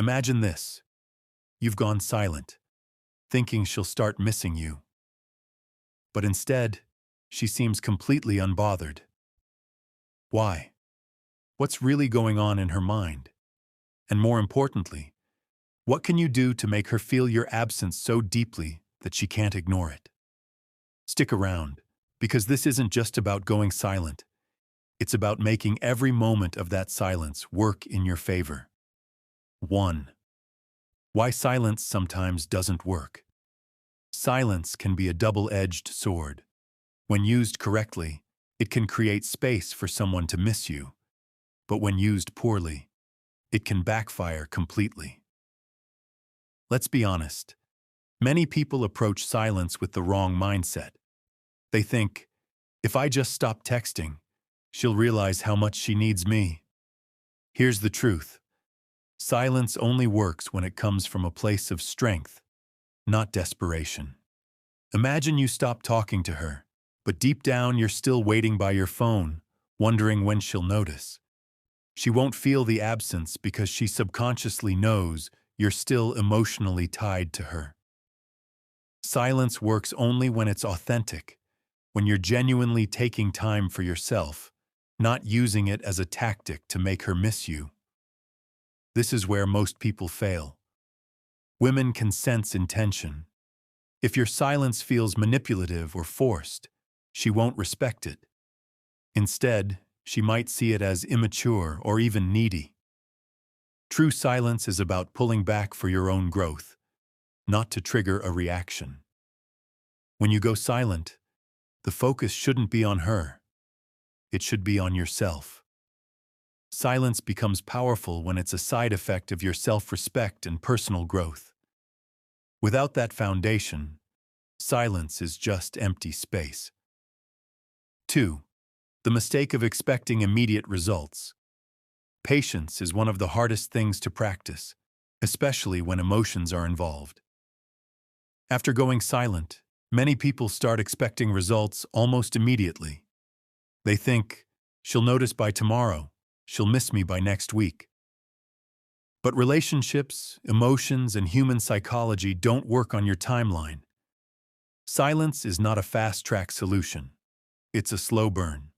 Imagine this. You've gone silent, thinking she'll start missing you. But instead, she seems completely unbothered. Why? What's really going on in her mind? And more importantly, what can you do to make her feel your absence so deeply that she can't ignore it? Stick around, because this isn't just about going silent. It's about making every moment of that silence work in your favor. 1. Why silence sometimes doesn't work. Silence can be a double-edged sword. When used correctly, it can create space for someone to miss you. But when used poorly, it can backfire completely. Let's be honest. Many people approach silence with the wrong mindset. They think, if I just stop texting, she'll realize how much she needs me. Here's the truth. Silence only works when it comes from a place of strength, not desperation. Imagine you stop talking to her, but deep down you're still waiting by your phone, wondering when she'll notice. She won't feel the absence because she subconsciously knows you're still emotionally tied to her. Silence works only when it's authentic, when you're genuinely taking time for yourself, not using it as a tactic to make her miss you. This is where most people fail. Women can sense intention. If your silence feels manipulative or forced, she won't respect it. Instead, she might see it as immature or even needy. True silence is about pulling back for your own growth, not to trigger a reaction. When you go silent, the focus shouldn't be on her. It should be on yourself. Silence becomes powerful when it's a side effect of your self-respect and personal growth. Without that foundation, silence is just empty space. 2. The mistake of expecting immediate results. Patience is one of the hardest things to practice, especially when emotions are involved. After going silent, many people start expecting results almost immediately. They think, she'll notice by tomorrow, she'll miss me by next week. But relationships, emotions, and human psychology don't work on your timeline. Silence is not a fast-track solution. It's a slow burn.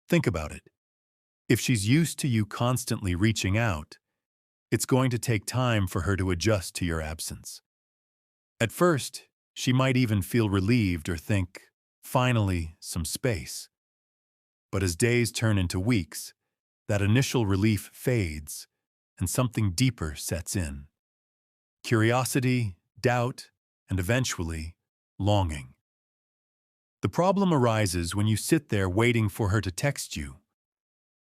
Think about it. If she's used to you constantly reaching out, it's going to take time for her to adjust to your absence. At first, she might even feel relieved or think, finally, some space. But as days turn into weeks, that initial relief fades and something deeper sets in. Curiosity, doubt, and eventually, longing. The problem arises when you sit there waiting for her to text you.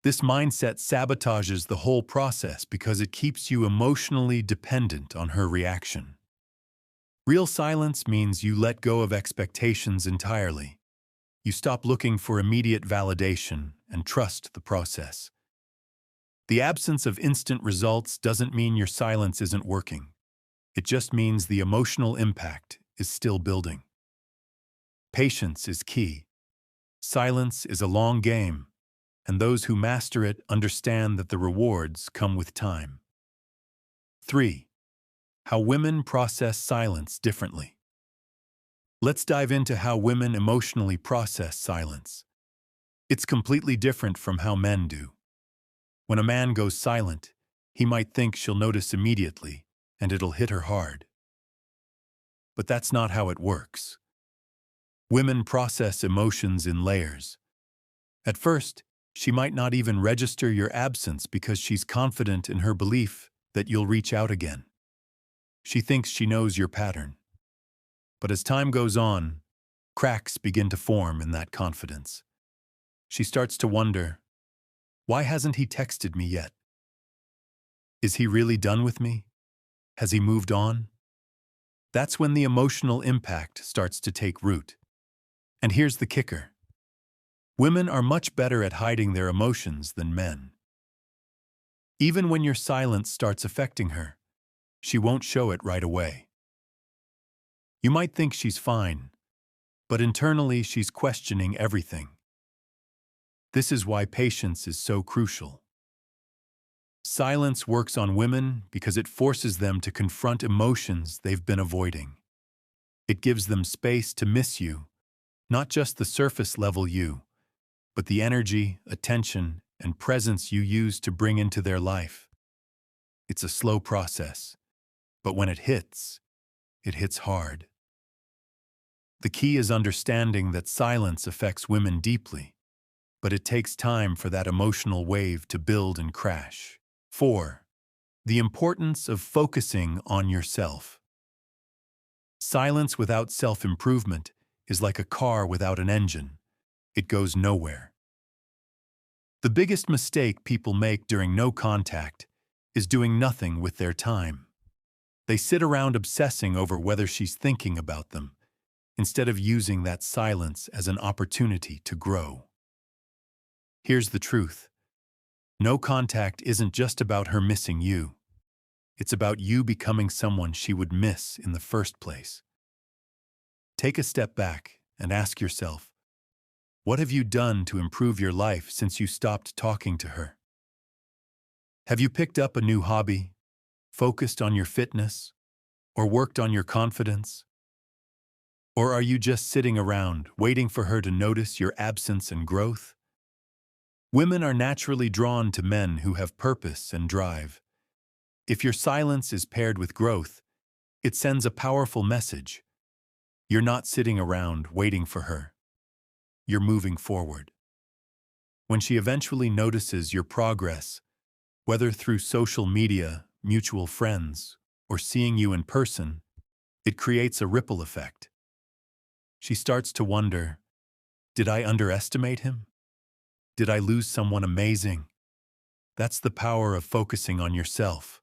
This mindset sabotages the whole process because it keeps you emotionally dependent on her reaction. Real silence means you let go of expectations entirely. You stop looking for immediate validation and trust the process. The absence of instant results doesn't mean your silence isn't working. It just means the emotional impact is still building. Patience is key. Silence is a long game, and those who master it understand that the rewards come with time. 3. How women process silence differently. Let's dive into how women emotionally process silence. It's completely different from how men do. When a man goes silent, he might think she'll notice immediately, and it'll hit her hard. But that's not how it works. Women process emotions in layers. At first, she might not even register your absence because she's confident in her belief that you'll reach out again. She thinks she knows your pattern. But as time goes on, cracks begin to form in that confidence. She starts to wonder, why hasn't he texted me yet? Is he really done with me? Has he moved on? That's when the emotional impact starts to take root. And here's the kicker. Women are much better at hiding their emotions than men. Even when your silence starts affecting her, she won't show it right away. You might think she's fine, but internally she's questioning everything. This is why patience is so crucial. Silence works on women because it forces them to confront emotions they've been avoiding. It gives them space to miss you, not just the surface level you, but the energy, attention, and presence you use to bring into their life. It's a slow process, but when it hits hard. The key is understanding that silence affects women deeply, but it takes time for that emotional wave to build and crash. 4. The importance of focusing on yourself. Silence without self-improvement is like a car without an engine. It goes nowhere. The biggest mistake people make during no contact is doing nothing with their time. They sit around obsessing over whether she's thinking about them, instead of using that silence as an opportunity to grow. Here's the truth. No contact isn't just about her missing you. It's about you becoming someone she would miss in the first place. Take a step back and ask yourself, what have you done to improve your life since you stopped talking to her? Have you picked up a new hobby, focused on your fitness, or worked on your confidence? Or are you just sitting around, waiting for her to notice your absence and growth? Women are naturally drawn to men who have purpose and drive. If your silence is paired with growth, it sends a powerful message. You're not sitting around waiting for her. You're moving forward. When she eventually notices your progress, whether through social media, mutual friends, or seeing you in person, it creates a ripple effect. She starts to wonder, did I underestimate him? Did I lose someone amazing? That's the power of focusing on yourself.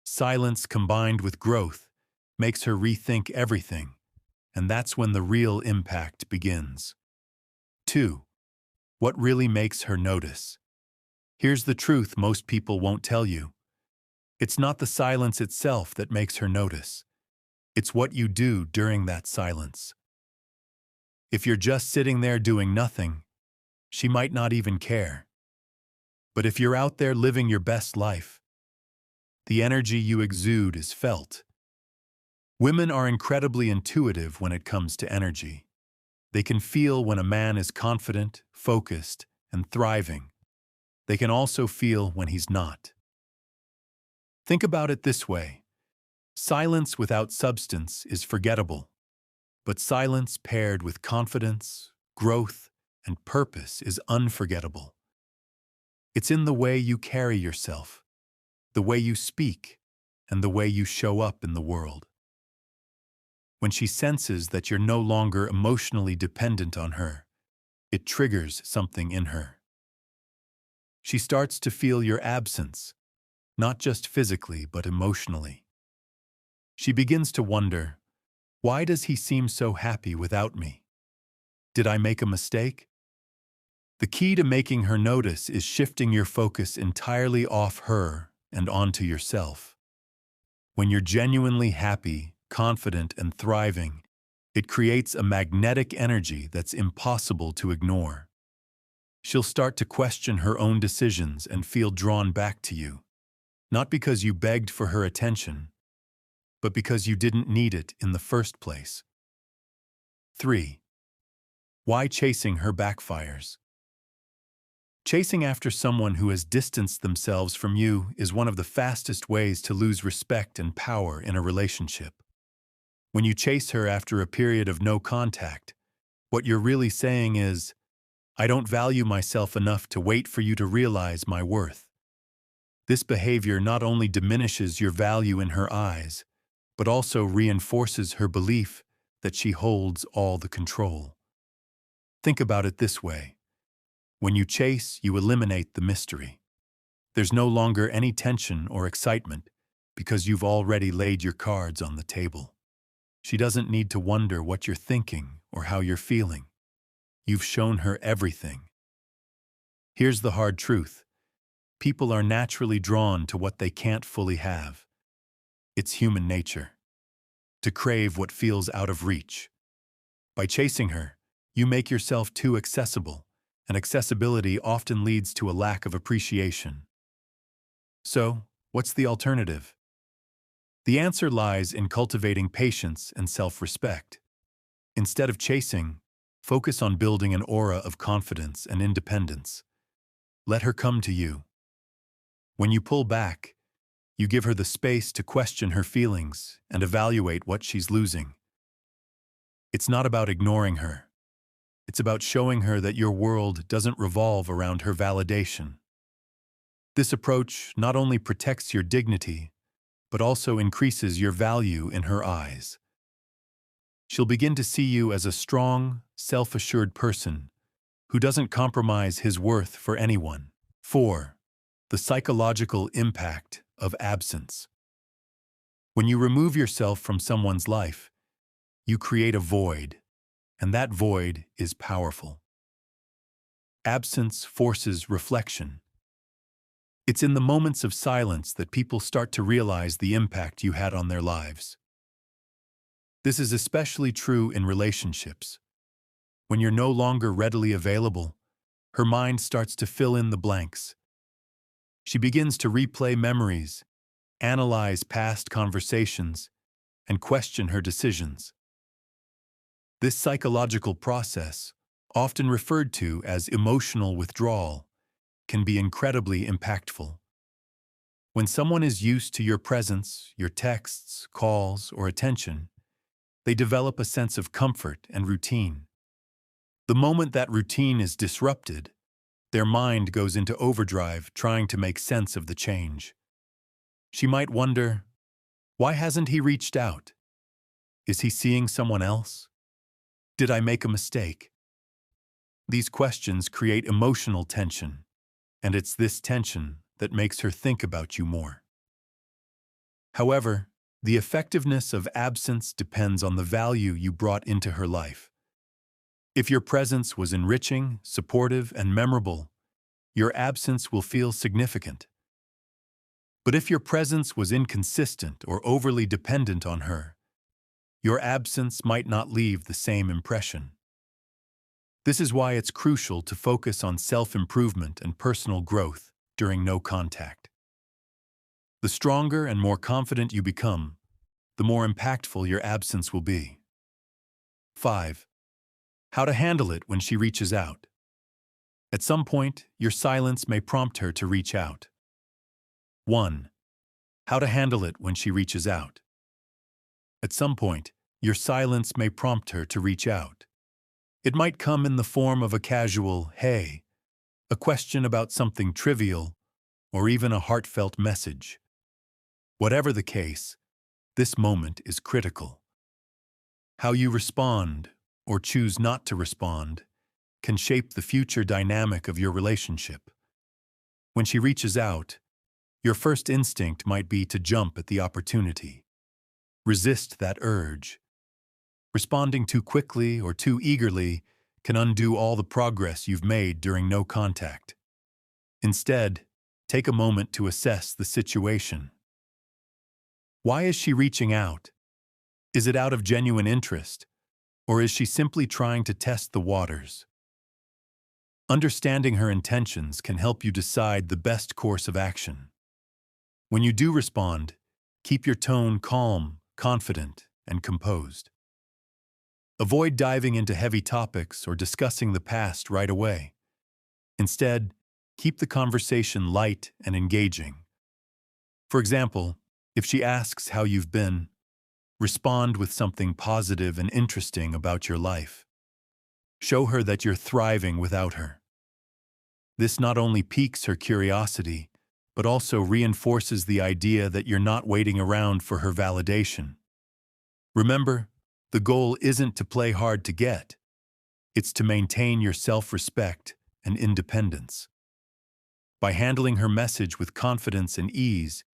Silence combined with growth makes her rethink everything, and that's when the real impact begins. 2. What really makes her notice? Here's the truth most people won't tell you. It's not the silence itself that makes her notice. It's what you do during that silence. If you're just sitting there doing nothing, she might not even care. But if you're out there living your best life, the energy you exude is felt. Women are incredibly intuitive when it comes to energy. They can feel when a man is confident, focused, and thriving. They can also feel when he's not. Think about it this way. Silence without substance is forgettable, but silence paired with confidence, growth, and purpose is unforgettable. It's in the way you carry yourself, the way you speak, and the way you show up in the world. When she senses that you're no longer emotionally dependent on her, it triggers something in her. She starts to feel your absence, not just physically but emotionally. She begins to wonder, why does he seem so happy without me? Did I make a mistake? The key to making her notice is shifting your focus entirely off her and onto yourself. When you're genuinely happy, confident, and thriving, it creates a magnetic energy that's impossible to ignore. She'll start to question her own decisions and feel drawn back to you, not because you begged for her attention, but because you didn't need it in the first place. 3. Why chasing her backfires? Chasing after someone who has distanced themselves from you is one of the fastest ways to lose respect and power in a relationship. When you chase her after a period of no contact, what you're really saying is, I don't value myself enough to wait for you to realize my worth. This behavior not only diminishes your value in her eyes, but also reinforces her belief that she holds all the control. Think about it this way. When you chase, you eliminate the mystery. There's no longer any tension or excitement because you've already laid your cards on the table. She doesn't need to wonder what you're thinking or how you're feeling. You've shown her everything. Here's the hard truth. People are naturally drawn to what they can't fully have. It's human nature to crave what feels out of reach. By chasing her, you make yourself too accessible, and accessibility often leads to a lack of appreciation. So, what's the alternative? The answer lies in cultivating patience and self-respect. Instead of chasing, focus on building an aura of confidence and independence. Let her come to you. When you pull back, you give her the space to question her feelings and evaluate what she's losing. It's not about ignoring her. It's about showing her that your world doesn't revolve around her validation. This approach not only protects your dignity, but also increases your value in her eyes. She'll begin to see you as a strong, self-assured person who doesn't compromise his worth for anyone. 4. The psychological impact of absence. When you remove yourself from someone's life, you create a void, and that void is powerful. Absence forces reflection. It's in the moments of silence that people start to realize the impact you had on their lives. This is especially true in relationships. When you're no longer readily available, her mind starts to fill in the blanks. She begins to replay memories, analyze past conversations, and question her decisions. This psychological process, often referred to as emotional withdrawal, can be incredibly impactful. When someone is used to your presence, your texts, calls, or attention, they develop a sense of comfort and routine. The moment that routine is disrupted, their mind goes into overdrive trying to make sense of the change. She might wonder, why hasn't he reached out? Is he seeing someone else? Did I make a mistake? These questions create emotional tension, and it's this tension that makes her think about you more. However, the effectiveness of absence depends on the value you brought into her life. If your presence was enriching, supportive, and memorable, your absence will feel significant. But if your presence was inconsistent or overly dependent on her, your absence might not leave the same impression. This is why it's crucial to focus on self-improvement and personal growth during no contact. The stronger and more confident you become, the more impactful your absence will be. 5. How to handle it when she reaches out. At some point, your silence may prompt her to reach out. 1. How to handle it when she reaches out. At some point, your silence may prompt her to reach out. It might come in the form of a casual, "Hey," a question about something trivial, or even a heartfelt message. Whatever the case, this moment is critical. How you respond, or choose not to respond, can shape the future dynamic of your relationship. When she reaches out, your first instinct might be to jump at the opportunity. Resist that urge. Responding too quickly or too eagerly can undo all the progress you've made during no contact. Instead, take a moment to assess the situation. Why is she reaching out? Is it out of genuine interest, or is she simply trying to test the waters? Understanding her intentions can help you decide the best course of action. When you do respond, keep your tone calm, confident, and composed. Avoid diving into heavy topics or discussing the past right away. Instead, keep the conversation light and engaging. For example, if she asks how you've been, respond with something positive and interesting about your life. Show her that you're thriving without her. This not only piques her curiosity, but also reinforces the idea that you're not waiting around for her validation. Remember, the goal isn't to play hard to get. It's to maintain your self-respect and independence. By handling her message with confidence and ease,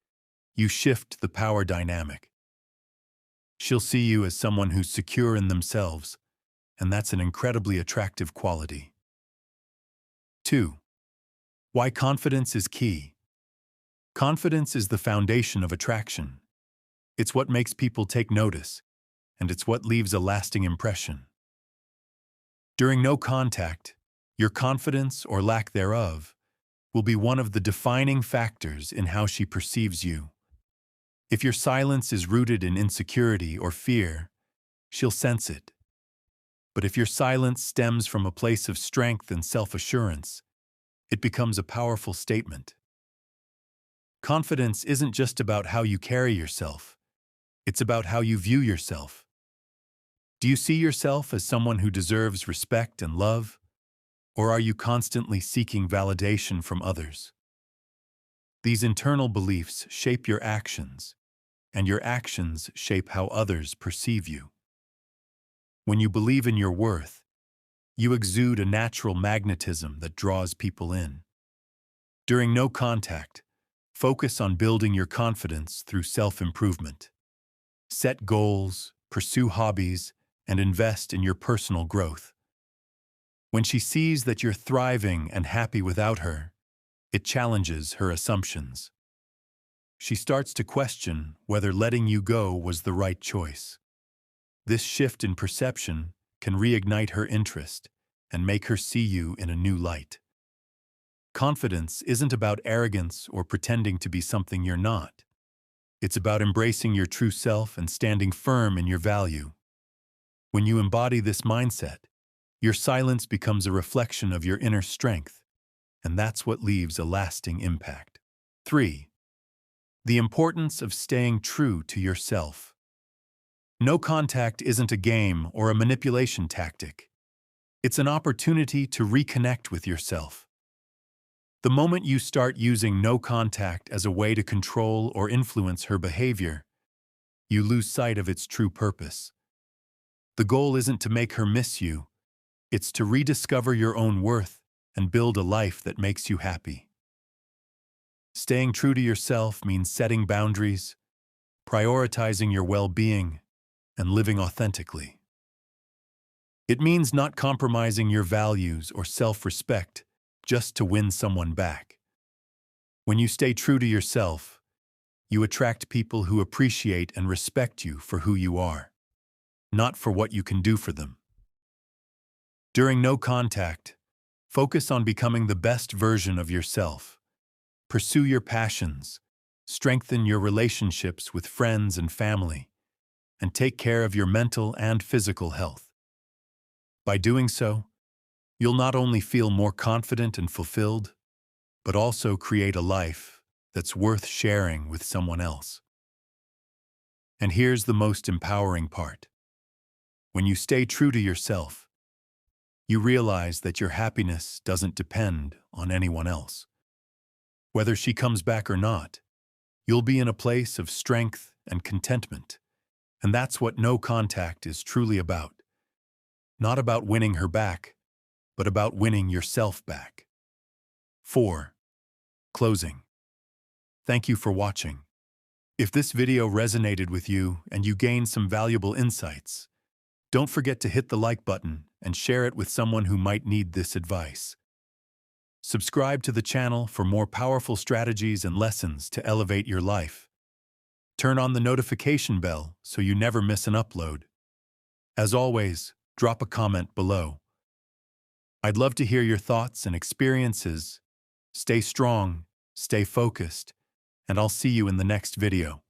you shift the power dynamic. She'll see you as someone who's secure in themselves, and that's an incredibly attractive quality. 2. Why confidence is key. Confidence is the foundation of attraction. It's what makes people take notice, and it's what leaves a lasting impression. During no contact, your confidence or lack thereof will be one of the defining factors in how she perceives you. If your silence is rooted in insecurity or fear, she'll sense it. But if your silence stems from a place of strength and self-assurance, it becomes a powerful statement. Confidence isn't just about how you carry yourself. It's about how you view yourself. Do you see yourself as someone who deserves respect and love? Or are you constantly seeking validation from others? These internal beliefs shape your actions, and your actions shape how others perceive you. When you believe in your worth, you exude a natural magnetism that draws people in. During no contact, focus on building your confidence through self-improvement. Set goals, pursue hobbies, and invest in your personal growth. When she sees that you're thriving and happy without her, it challenges her assumptions. She starts to question whether letting you go was the right choice. This shift in perception can reignite her interest and make her see you in a new light. Confidence isn't about arrogance or pretending to be something you're not. It's about embracing your true self and standing firm in your value. When you embody this mindset, your silence becomes a reflection of your inner strength, and that's what leaves a lasting impact. 3. The importance of staying true to yourself. No contact isn't a game or a manipulation tactic. It's an opportunity to reconnect with yourself. The moment you start using no contact as a way to control or influence her behavior, you lose sight of its true purpose. The goal isn't to make her miss you. It's to rediscover your own worth and build a life that makes you happy. Staying true to yourself means setting boundaries, prioritizing your well-being, and living authentically. It means not compromising your values or self-respect just to win someone back. When you stay true to yourself, you attract people who appreciate and respect you for who you are, not for what you can do for them. During no contact, focus on becoming the best version of yourself. Pursue your passions, strengthen your relationships with friends and family, and take care of your mental and physical health. By doing so, you'll not only feel more confident and fulfilled, but also create a life that's worth sharing with someone else. And here's the most empowering part. When you stay true to yourself, you realize that your happiness doesn't depend on anyone else. Whether she comes back or not, you'll be in a place of strength and contentment. And that's what no contact is truly about. Not about winning her back, but about winning yourself back. 4. Closing. Thank you for watching. If this video resonated with you and you gained some valuable insights, don't forget to hit the like button and share it with someone who might need this advice. Subscribe to the channel for more powerful strategies and lessons to elevate your life. Turn on the notification bell so you never miss an upload. As always, drop a comment below. I'd love to hear your thoughts and experiences. Stay strong, stay focused, and I'll see you in the next video.